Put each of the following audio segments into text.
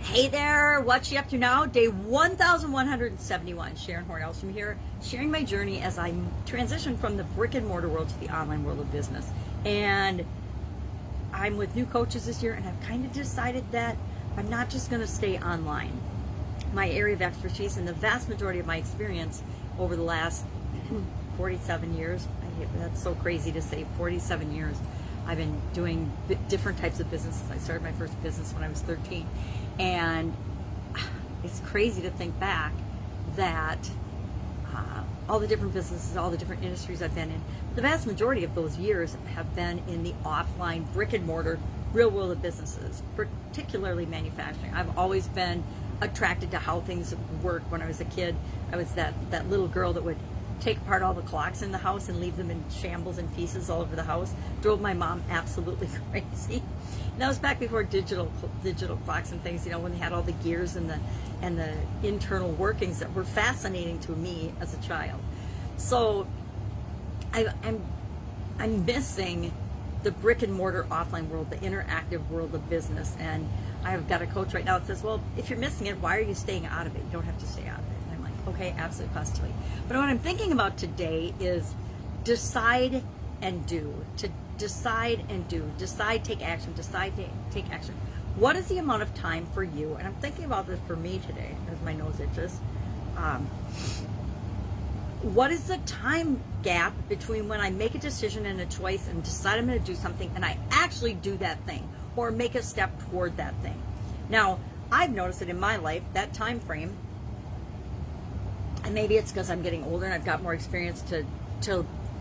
Hey there, what you up to now? Day 1171. Sharon Horne-Ellstrom here, sharing my journey as I transition from the brick and mortar world to the online world of business. And I'm with new coaches this year, and I've kind of decided that I'm not just going to stay online. My area of expertise and the vast majority of my experience over the last 47 years, that's so crazy to say, 47 years, I've been doing different types of businesses. I started my first business when I was 13. And it's crazy to think back that all the different businesses, all the different industries I've been in, the vast majority of those years have been in the offline, brick and mortar, real world of businesses, particularly manufacturing. I've always been attracted to how things work. When I was a kid, I was that little girl that would take apart all the clocks in the house and leave them in shambles and pieces all over the house. Drove my mom absolutely crazy. And that was back before digital clocks and things, when they had all the gears and the internal workings that were fascinating to me as a child. So I'm missing the brick and mortar offline world, the interactive world of business. And I've got a coach right now that says, well, if you're missing it, why are you staying out of it? You don't have to stay out of it. Okay, absolutely, positively. But what I'm thinking about today is decide and do. To decide and do. Decide, take action. Decide, take action. What is the amount of time for you? And I'm thinking about this for me today as my nose itches. What is the time gap between when I make a decision and a choice and decide I'm going to do something and I actually do that thing or make a step toward that thing? Now, I've noticed that in my life, that time frame, and maybe it's because I'm getting older and I've got more experience to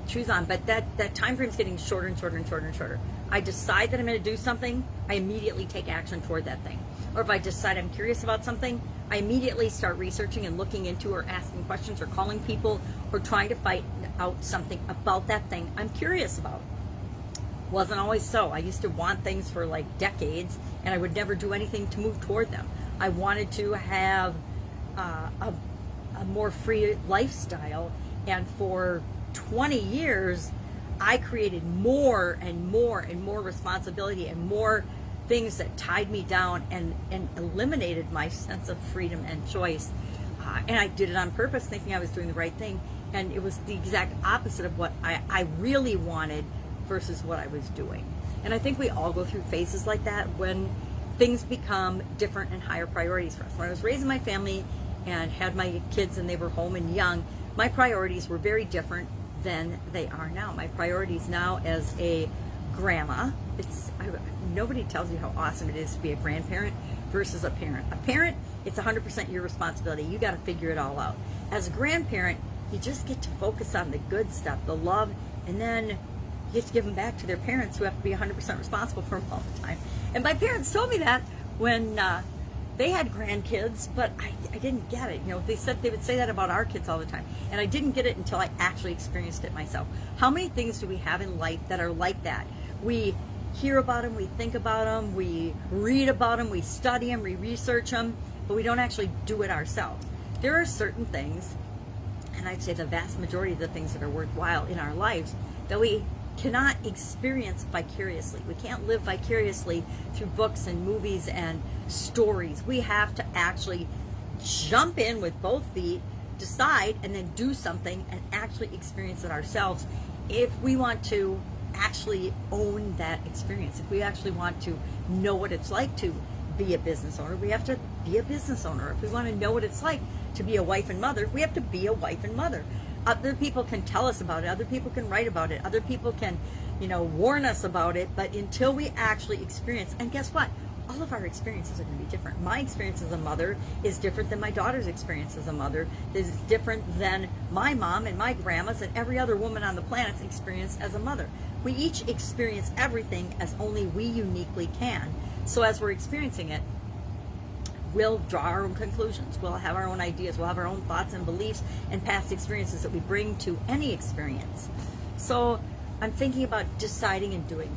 choose on, but that time frame is getting shorter and shorter and shorter and shorter. I decide that I'm going to do something, I immediately take action toward that thing. Or if I decide I'm curious about something, I immediately start researching and looking into or asking questions or calling people or trying to find out something about that thing I'm curious about. Wasn't always so. I used to want things for like decades and I would never do anything to move toward them. I wanted to have a more free lifestyle, and for 20 years I created more and more and more responsibility and more things that tied me down and eliminated my sense of freedom and choice, and I did it on purpose thinking I was doing the right thing, and it was the exact opposite of what I really wanted versus what I was doing. And I think we all go through phases like that when things become different and higher priorities for us. When I was raising my family and had my kids and they were home and young, my priorities were very different than they are now. My priorities now as a grandma, nobody tells you how awesome it is to be a grandparent versus a parent. A parent, it's 100% your responsibility. You got to figure it all out. As a grandparent, you just get to focus on the good stuff, the love, and then you get to give them back to their parents who have to be 100% responsible for them all the time. And my parents told me that when they had grandkids, but I didn't get it. They would say that about our kids all the time, and I didn't get it until I actually experienced it myself. How many things do we have in life that are like that? We hear about them, we think about them, we read about them, we study them, we research them, but we don't actually do it ourselves. There are certain things, and I'd say the vast majority of the things that are worthwhile in our lives, that we cannot experience vicariously. We can't live vicariously through books and movies and stories. We have to actually jump in with both feet, decide, and then do something and actually experience it ourselves if we want to actually own that experience. If we actually want to know what it's like to be a business owner, we have to be a business owner. If we want to know what it's like to be a wife and mother, we have to be a wife and mother. Other people can tell us about it. Other people can write about it. Other people can, warn us about it. But until we actually experience, and guess what? All of our experiences are going to be different. My experience as a mother is different than my daughter's experience as a mother. Is different than my mom and my grandma's and every other woman on the planet's experience as a mother. We each experience everything as only we uniquely can. So as we're experiencing it, we'll draw our own conclusions. We'll have our own ideas. We'll have our own thoughts and beliefs and past experiences that we bring to any experience. So I'm thinking about deciding and doing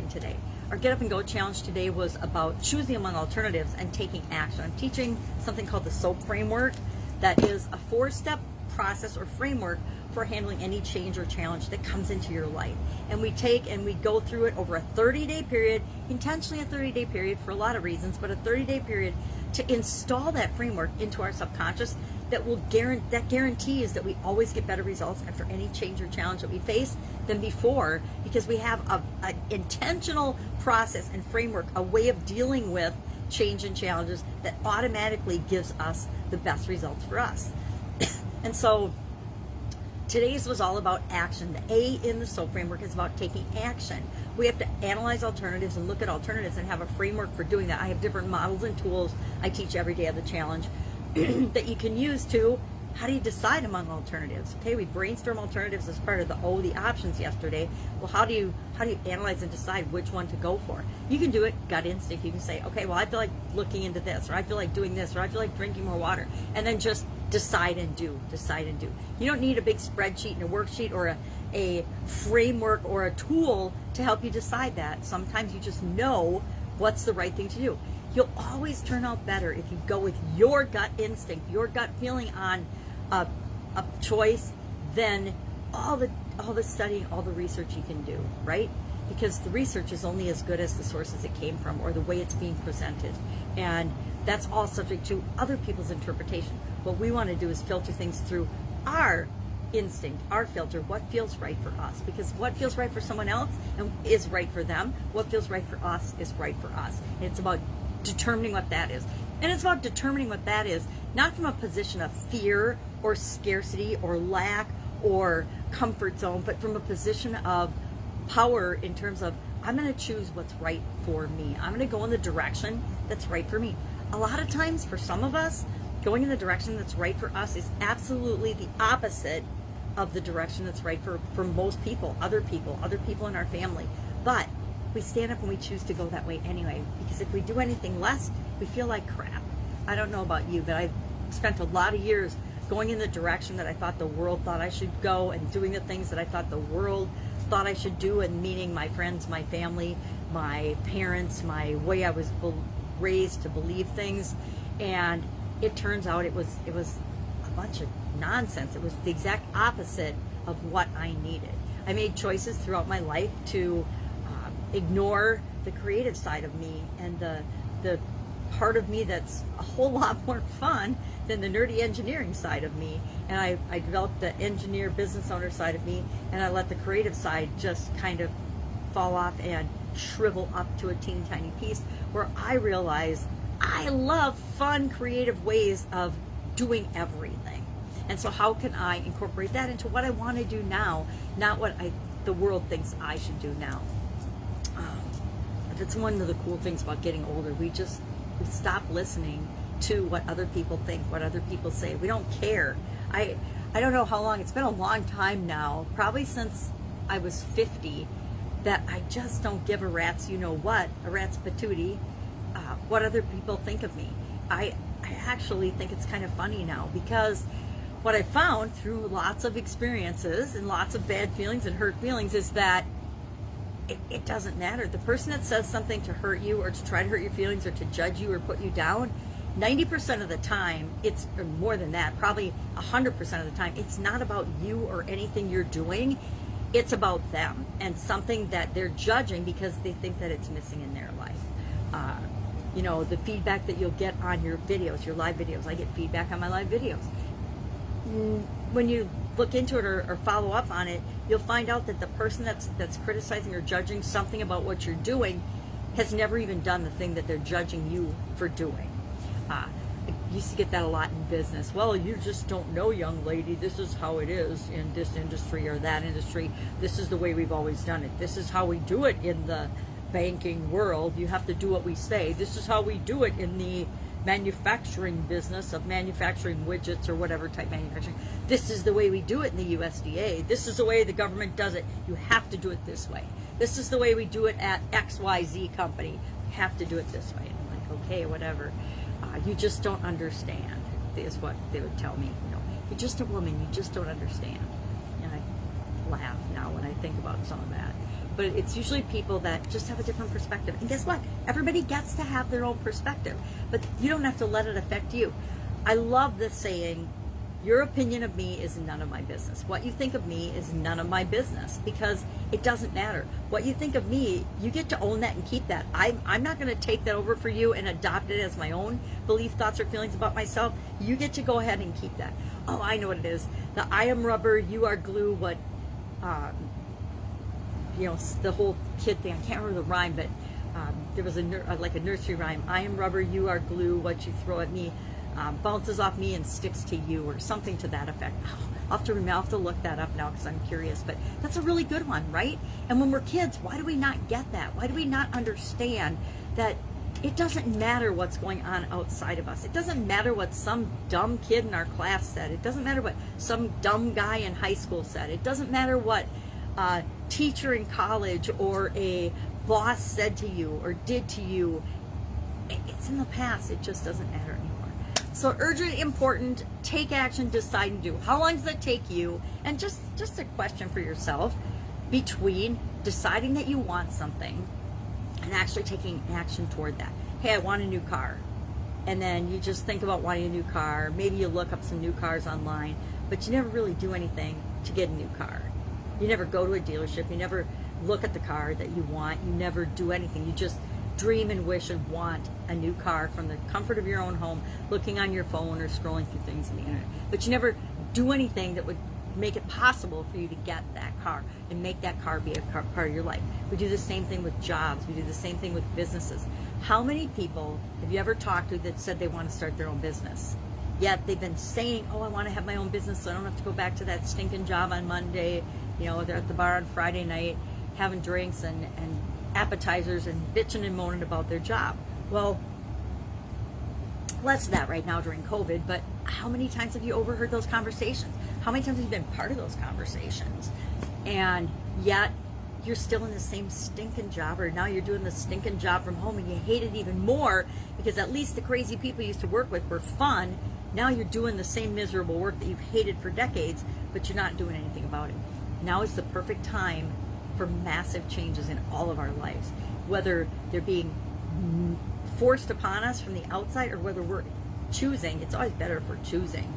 today. Our Get Up and Go challenge today was about choosing among alternatives and taking action. I'm teaching something called the SOAP framework. That is a 4-step process or framework for handling any change or challenge that comes into your life. And we take and we go through it over a 30-day period, intentionally a 30-day period for a lot of reasons, but a 30-day period to install that framework into our subconscious that guarantees that we always get better results after any change or challenge that we face than before, because we have an intentional process and framework, a way of dealing with change and challenges that automatically gives us the best results for us. And so today's was all about action. The A in the SOAP framework is about taking action. We have to analyze alternatives and look at alternatives and have a framework for doing that. I have different models and tools I teach every day of the challenge that you can use to, how do you decide among alternatives? Okay, we brainstorm alternatives as part of the options yesterday. Well, how do you analyze and decide which one to go for? You can do it gut instinct. You can say, okay, well, I feel like looking into this, or I feel like doing this, or I feel like drinking more water, and then just decide and do. You don't need a big spreadsheet and a worksheet or a framework or a tool to help you decide that. Sometimes you just know what's the right thing to do. You'll always turn out better if you go with your gut instinct, your gut feeling on a choice, than all the studying, all the research you can do, right? Because the research is only as good as the sources it came from or the way it's being presented. And that's all subject to other people's interpretation. What we want to do is filter things through our instinct, our filter, what feels right for us. Because what feels right for someone else and is right for them, what feels right for us is right for us. And it's about determining what that is. And it's about determining what that is, not from a position of fear or scarcity or lack or comfort zone, but from a position of power in terms of, I'm going to choose what's right for me. I'm going to go in the direction that's right for me. A lot of times for some of us, going in the direction that's right for us is absolutely the opposite of the direction that's right for most people, other people in our family. But we stand up and we choose to go that way anyway, because if we do anything less, we feel like crap. I don't know about you, but I've spent a lot of years going in the direction that I thought the world thought I should go, and doing the things that I thought the world thought I should do, and meaning my friends, my family, my parents, my way I was raised to believe things. And it turns out it was a bunch of nonsense. It was the exact opposite of what I needed. I made choices throughout my life to ignore the creative side of me and the part of me that's a whole lot more fun than the nerdy engineering side of me. And I developed the engineer business owner side of me, and I let the creative side just kind of fall off and shrivel up to a teeny tiny piece, where I realized I love fun, creative ways of doing everything. And so how can I incorporate that into what I want to do now, not what the world thinks I should do now? That's one of the cool things about getting older. We stop listening to what other people think, what other people say. We don't care. I don't know how long. It's been a long time now, probably since I was 50, that I just don't give a rat's a rat's patootie, what other people think of me. I actually think it's kind of funny now, because what I found through lots of experiences and lots of bad feelings and hurt feelings is that it doesn't matter. The person that says something to hurt you or to try to hurt your feelings or to judge you or put you down, 90% of the time, or more than that, probably 100% of the time, it's not about you or anything you're doing. It's about them and something that they're judging because they think that it's missing in their life. The feedback that you'll get on your videos, your live videos. I get feedback on my live videos. When you look into it or follow up on it, you'll find out that the person that's criticizing or judging something about what you're doing has never even done the thing that they're judging you for doing. I used to get that a lot in business. Well, you just don't know, young lady. This is how it is in this industry or that industry. This is the way we've always done it. This is how we do it in the banking world. You have to do what we say. This is how we do it in the manufacturing business of manufacturing widgets or whatever type manufacturing. This is the way we do it in the USDA. This is the way the government does it. You have to do it this way. This is the way we do it at XYZ company. You have to do it this way. And I'm like, okay, whatever. You just don't understand, is what they would tell me. You're just a woman. You just don't understand. And I laugh now when I think about some of that. But it's usually people that just have a different perspective. And guess what? Everybody gets to have their own perspective. But you don't have to let it affect you. I love this saying, Your opinion of me is none of my business. What you think of me is none of my business, because it doesn't matter. What you think of me, you get to own that and keep that. I'm not going to take that over for you and adopt it as my own belief, thoughts, or feelings about myself. You get to go ahead and keep that. Oh, I know what it is. The I am rubber, you are glue, what, the whole kid thing. I can't remember the rhyme, but there was like a nursery rhyme. I am rubber, you are glue, what you throw at me bounces off me and sticks to you, or something to that effect. I'll have to look that up now because I'm curious, but that's a really good one, right? And when we're kids, why do we not get that? Why do we not understand that it doesn't matter what's going on outside of us? It doesn't matter what some dumb kid in our class said. It doesn't matter what some dumb guy in high school said. It doesn't matter what a teacher in college or a boss said to you or did to you. It's in the past. It just doesn't matter anymore. So urgent, important, take action, decide, and do. How long does it take you? And just a question for yourself, between deciding that you want something and actually taking action toward that. Hey, I want a new car. And then you just think about wanting a new car. Maybe you look up some new cars online, but you never really do anything to get a new car. You never go to a dealership. You never look at the car that you want. You never do anything. You just dream and wish and want a new car from the comfort of your own home, looking on your phone or scrolling through things on the internet. But you never do anything that would make it possible for you to get that car and make that car be a part of your life. We do the same thing with jobs. We do the same thing with businesses. How many people have you ever talked to that said they want to start their own business? Yet they've been saying, oh, I want to have my own business so I don't have to go back to that stinking job on Monday. They're at the bar on Friday night having drinks and appetizers and bitching and moaning about their job. Well, less of that right now during COVID, but how many times have you overheard those conversations? How many times have you been part of those conversations? And yet you're still in the same stinking job, or now you're doing the stinking job from home and you hate it even more because at least the crazy people you used to work with were fun. Now you're doing the same miserable work that you've hated for decades, but you're not doing anything about it. Now is the perfect time for massive changes in all of our lives, whether they're being forced upon us from the outside or whether we're choosing. It's always better if we're choosing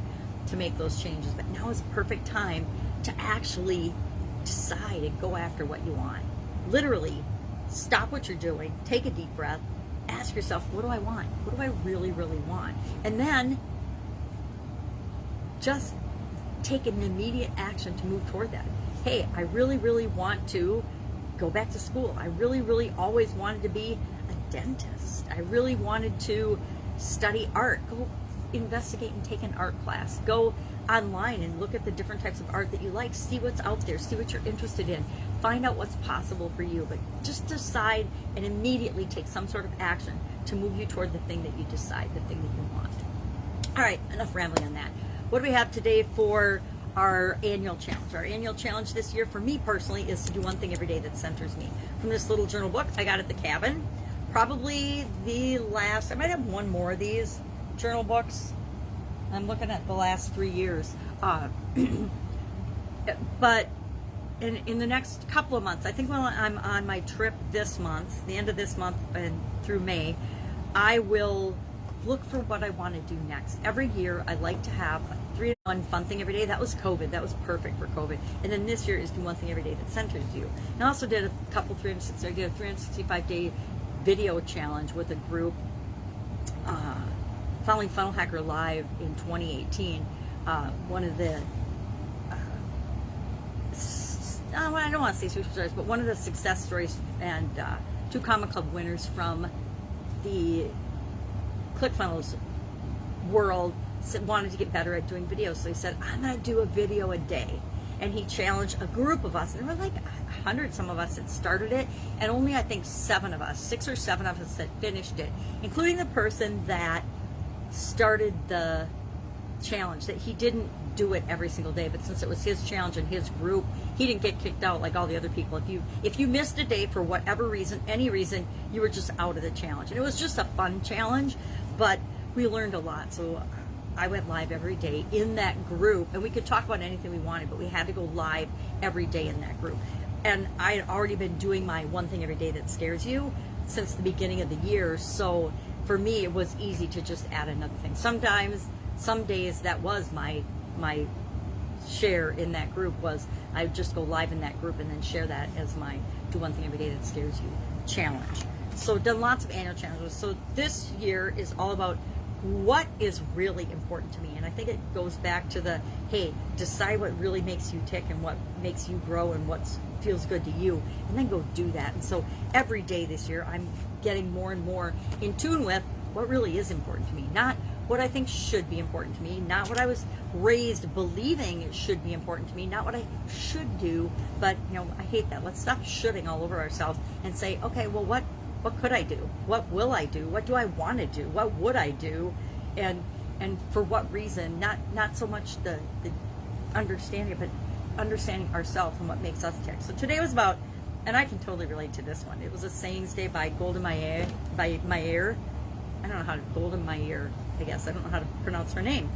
to make those changes, but now is the perfect time to actually decide and go after what you want. Literally stop what you're doing, take a deep breath, ask yourself, what do I want? What do I really, really want? And then just take an immediate action to move toward that. Hey, I really, really want to go back to school. I really, really always wanted to be a dentist. I really wanted to study art. Go investigate and take an art class. Go online and look at the different types of art that you like. See what's out there. See what you're interested in. Find out what's possible for you. But just decide and immediately take some sort of action to move you toward the thing that you decide, the thing that you want. All right, enough rambling on that. What do we have today for our annual challenge? Our annual challenge this year for me personally is to do one thing every day that centers me. From this little journal book I got at the cabin. Probably the last, I might have one more of these journal books. I'm looking at the last 3 years. But in the next couple of months, I think when I'm on my trip this month, the end of this month and through May, I will look for what I want to do next. Every year I like to have one fun thing every day. That was COVID. That was perfect for COVID. And then this year is do one thing every day that centers you. And I also did a 365-day video challenge with a group following Funnel Hacker Live in 2018. One of the I don't want to say super stories, but one of the success stories and 2 Comic Club winners from the ClickFunnels world wanted to get better at doing videos. So he said, I'm going to do a video a day. And he challenged a group of us, and there were like 100 some of us that started it, and only I think 7 of us, 6 or 7 of us that finished it, including the person that started the challenge. That he didn't do it every single day, but since it was his challenge and his group, he didn't get kicked out like all the other people. If you missed a day for whatever reason, any reason, you were just out of the challenge. And it was just a fun challenge, but we learned a lot. So I went live every day in that group, and we could talk about anything we wanted, but we had to go live every day in that group. And I had already been doing my one thing every day that scares you since the beginning of the year, so for me it was easy to just add another thing. Sometimes, some days that was my my share in that group was I would just go live in that group and then share that as my do one thing every day that scares you challenge. So done lots of annual challenges. So this year is all about what is really important to me. And I think it goes back to the, hey, decide what really makes you tick and what makes you grow and what feels good to you, and then go do that. And so every day this year, I'm getting more and more in tune with what really is important to me, not what I think should be important to me, not what I was raised believing it should be important to me, not what I should do, but I hate that. Let's stop shoulding all over ourselves and say, okay, well, what could I do? What will I do? What do I want to do? What would I do? And for what reason? Not so much the understanding, but understanding ourselves and what makes us tick. So today was about, and I can totally relate to this one. It was a sayings day by Golda Meir. I don't know how to, Golda Meir, I guess. I don't know how to pronounce her name.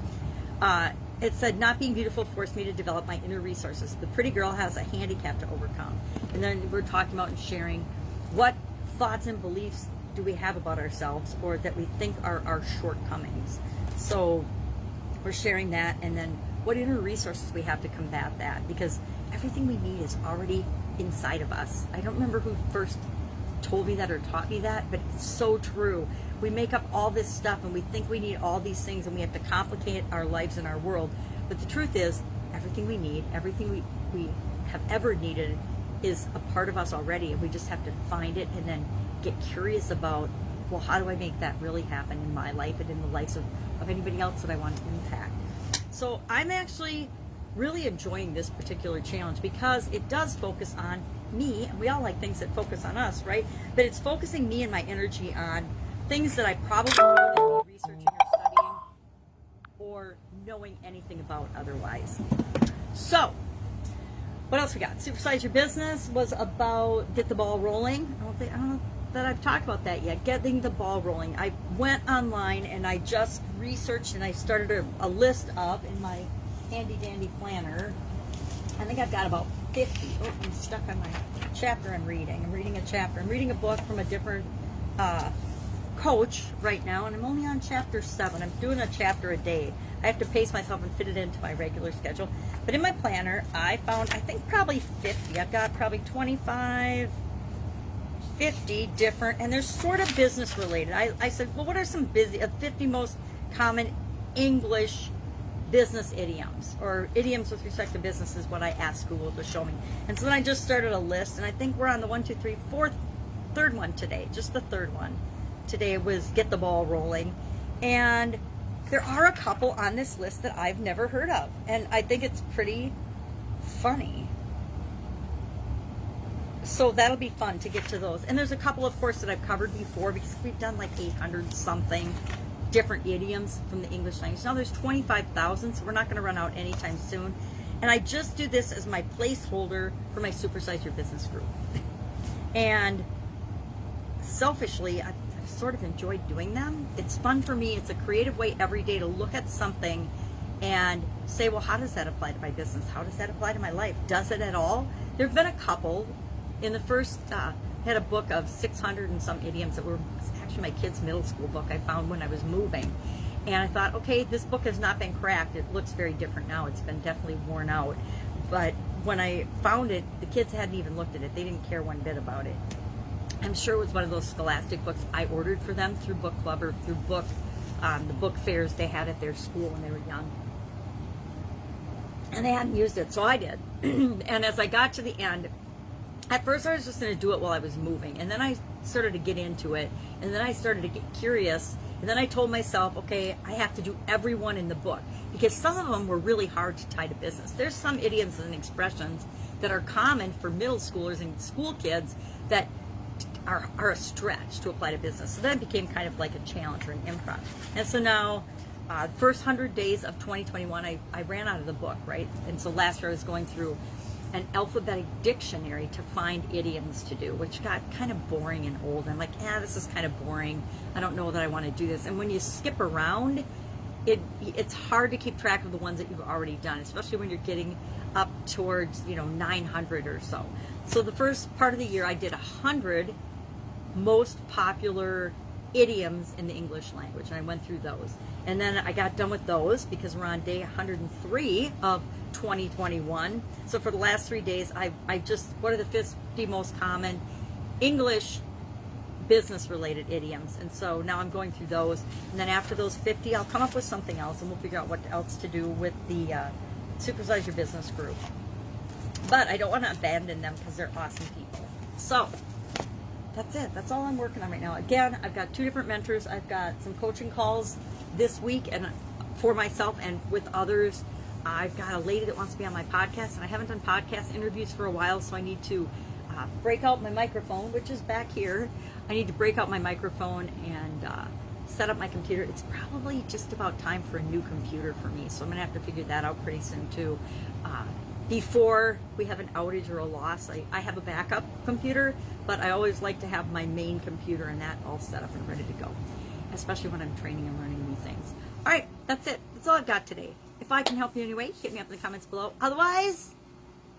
It said, not being beautiful forced me to develop my inner resources. The pretty girl has a handicap to overcome. And then we're talking about and sharing what thoughts and beliefs do we have about ourselves or that we think are our shortcomings. So we're sharing that, and then what inner resources we have to combat that, because everything we need is already inside of us. I don't remember who first told me that or taught me that, but it's so true. We make up all this stuff and we think we need all these things and we have to complicate our lives and our world. But the truth is, everything we need, everything we have ever needed is a part of us already, and we just have to find it and then get curious about, well, how do I make that really happen in my life and in the lives of anybody else that I want to impact? So I'm actually really enjoying this particular challenge because it does focus on me, and we all like things that focus on us, right? But it's focusing me and my energy on things that I probably wouldn't be researching or studying or knowing anything about otherwise. So what else we got? Supersize Your Business was about get the ball rolling. I don't know that I've talked about that yet. Getting the ball rolling. I went online and I just researched and I started a list up in my handy dandy planner. I think I've got about 50. Oh, I'm stuck on my chapter I'm reading. I'm reading a chapter. I'm reading a book from a different coach right now, and I'm only on chapter 7. I'm doing a chapter a day. I have to pace myself and fit it into my regular schedule. But in my planner, I found, I think probably 50. I've got probably 25, 50 different, and they're sort of business related. I said, well, what are some 50 most common English business idioms, or idioms with respect to business is what I asked Google to show me. And so then I just started a list, and I think we're on the third one today, just the third one. Today was get the ball rolling. And there are a couple on this list that I've never heard of, and I think it's pretty funny. So that'll be fun to get to those. And there's a couple, of course, that I've covered before because we've done like 800 something different idioms from the English language. Now there's 25,000, so we're not going to run out anytime soon. And I just do this as my placeholder for my Supersize Your Business group. And selfishly, I've sort of enjoyed doing them. It's fun for me. It's a creative way every day to look at something and say, well, how does that apply to my business? How does that apply to my life? Does it at all? There have been a couple. In the first, I had a book of 600 and some idioms that were actually my kids' middle school book I found when I was moving. And I thought, okay, this book has not been cracked. It looks very different now. It's been definitely worn out. But when I found it, the kids hadn't even looked at it. They didn't care one bit about it. I'm sure it was one of those scholastic books I ordered for them through book club or through the book fairs they had at their school when they were young. And they hadn't used it, so I did. And as I got to the end, at first I was just going to do it while I was moving. And then I started to get into it. And then I started to get curious. And then I told myself, okay, I have to do every one in the book. Because some of them were really hard to tie to business. There's some idioms and expressions that are common for middle schoolers and school kids that are a stretch to apply to business. So that became kind of like a challenge or an improv. And so now, first 100 days of 2021, I ran out of the book, right? And so last year I was going through an alphabetic dictionary to find idioms to do, which got kind of boring and old. I'm like, this is kind of boring. I don't know that I want to do this. And when you skip around, it's hard to keep track of the ones that you've already done, especially when you're getting up towards 900 or so. So the first part of the year I did 100 most popular idioms in the English language, and I went through those. And then I got done with those because we're on day 103 of 2021. So for the last 3 days, I just, what are the 50 most common English business-related idioms? And so now I'm going through those. And then after those 50, I'll come up with something else, and we'll figure out what else to do with the Supersize Your Business group. But I don't want to abandon them because they're awesome people. So that's it. That's all I'm working on right now. Again, I've got 2 different mentors. I've got some coaching calls this week and for myself and with others. I've got a lady that wants to be on my podcast, and I haven't done podcast interviews for a while, so I need to break out my microphone, which is back here. I need to break out my microphone and set up my computer. It's probably just about time for a new computer for me, so I'm going to have to figure that out pretty soon too. Before we have an outage or a loss, I have a backup computer, but I always like to have my main computer and that all set up and ready to go, especially when I'm training and learning new things. All right, that's it. That's all I've got today. If I can help you in any way, hit me up in the comments below. Otherwise,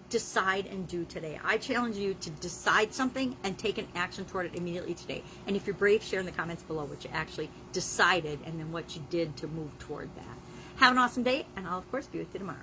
decide and do today. I challenge you to decide something and take an action toward it immediately today. And if you're brave, share in the comments below what you actually decided and then what you did to move toward that. Have an awesome day, and I'll, of course, be with you tomorrow.